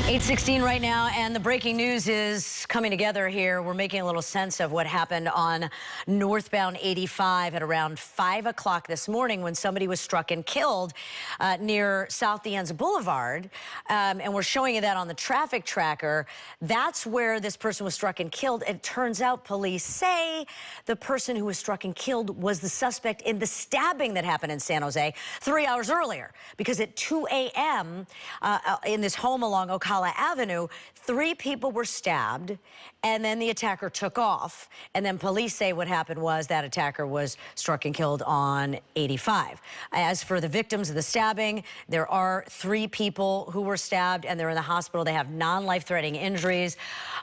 8:16 right now, and the breaking news is coming together here. We're making a little sense of what happened on northbound 85 at around 5 o'clock this morning when somebody was struck and killed near South Boulevard. And we're showing you that on the traffic tracker. That's where this person was struck and killed. It turns out police say the person who was struck and killed was the suspect in the stabbing that happened in San Jose 3 hours earlier. Because at 2 a.m. In this home along Ocala Avenue, 3 people were stabbed, and then the attacker took off. And then police say what happened was that attacker was struck and killed on 85. As for the victims of the stabbing, there are 3 people who were stabbed, and they're in the hospital. They have non-life-threatening injuries.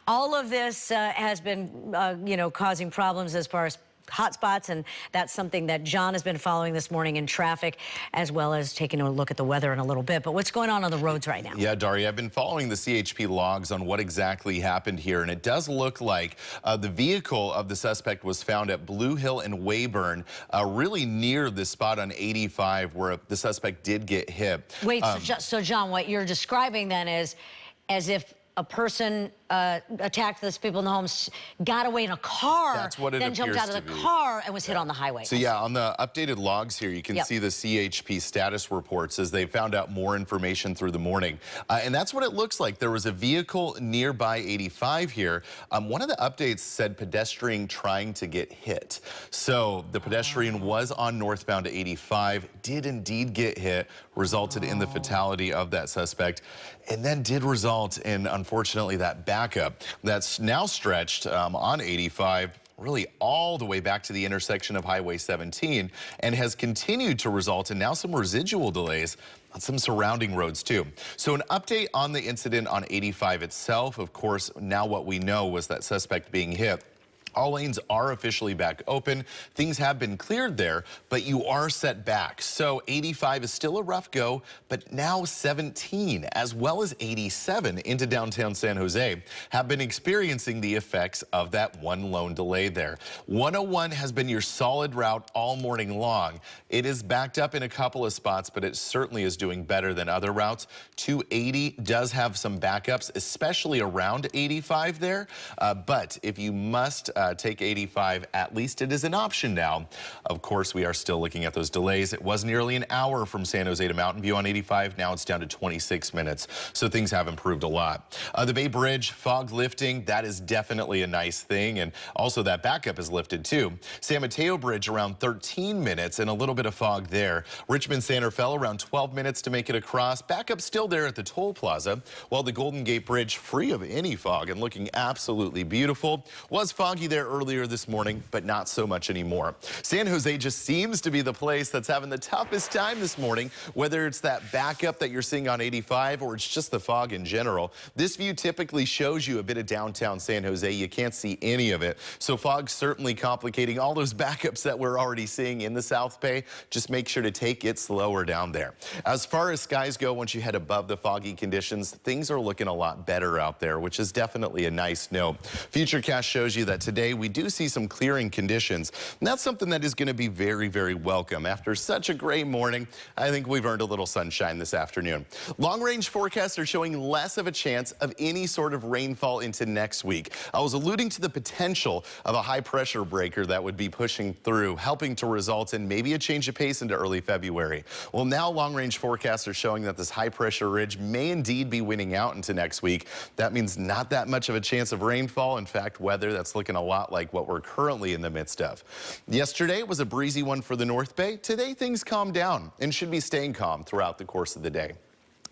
All of this has been, causing problems as far as hot spots, and that's something that John has been following this morning in traffic, as well as taking a look at the weather in a little bit. But what's going on the roads right now? Yeah, Daria, I've been following the CHP logs on what exactly happened here, and it does look like the vehicle of the suspect was found at Blue Hill and Weyburn, really near the spot on 85 where the suspect did get hit. Wait, so John, what you're describing then is as if a person attacked those people in the homes, got away in a car, that's what it then jumped out of the car and was hit on the highway. So yeah, on the updated logs here, you can see the CHP status reports as they found out more information through the morning. And that's what it looks like. There was a vehicle nearby 85 here. One of the updates said pedestrian trying to get hit. So the pedestrian was on northbound 85, did indeed get hit, resulted in the fatality of that suspect, and then did result in, unfortunately, that backup that's now stretched on 85 really all the way back to the intersection of Highway 17 and has continued to result in now some residual delays on some surrounding roads too. So an update on the incident on 85 itself. Of course, now what we know was that suspect being hit. All lanes are officially back open. Things have been cleared there, but you are set back. So 85 is still a rough go, but now 17, as well as 87 into downtown San Jose, have been experiencing the effects of that one lone delay there. 101 has been your solid route all morning long. It is backed up in a couple of spots, but it certainly is doing better than other routes. 280 does have some backups, especially around 85 there. But if you must take 85, at least it is an option now. Of course, we are still looking at those delays. It was nearly an hour from San Jose to Mountain View on 85. Now it's down to 26 minutes. So things have improved a lot. The Bay Bridge, fog lifting, that is definitely a nice thing. And also that backup is lifted too. San Mateo Bridge around 13 minutes and a little bit of fog there. Richmond Santa Fe around 12 minutes to make it across. Backup still there at the toll plaza, while the Golden Gate Bridge free of any fog and looking absolutely beautiful. Was foggy there earlier this morning, but not so much anymore. San Jose just seems to be the place that's having the toughest time this morning, whether it's that backup that you're seeing on 85 or it's just the fog in general. This view typically shows you a bit of downtown San Jose. You can't see any of it. So fog's certainly complicating all those backups that we're already seeing in the South Bay. Just make sure to take it slower down there. As far as skies go, once you head above the foggy conditions, things are looking a lot better out there, which is definitely a nice note. Futurecast shows you that today we do see some clearing conditions, and that's something that is going to be very, very welcome. After such a gray morning, I think we've earned a little sunshine this afternoon. Long-range forecasts are showing less of a chance of any sort of rainfall into next week. I was alluding to the potential of a high-pressure breaker that would be pushing through, helping to result in maybe a change of pace into early February. Well, now long-range forecasts are showing that this high-pressure ridge may indeed be winning out into next week. That means not that much of a chance of rainfall. In fact, weather that's looking a lot like what we're currently in the midst of. Yesterday was a breezy one for the North Bay. Today things calmed down and should be staying calm throughout the course of the day.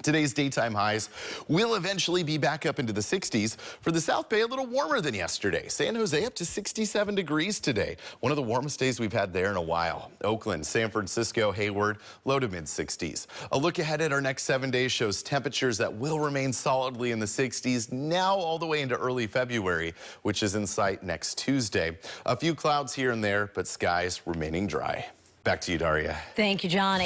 Today's daytime highs will eventually be back up into the 60s. For the South Bay, a little warmer than yesterday. San Jose up to 67 degrees today. One of the warmest days we've had there in a while. Oakland, San Francisco, Hayward, low to mid 60s. A look ahead at our next 7 days shows temperatures that will remain solidly in the 60s now all the way into early February, which is in sight next Tuesday. A few clouds here and there, but skies remaining dry. Back to you, Daria. Thank you, John.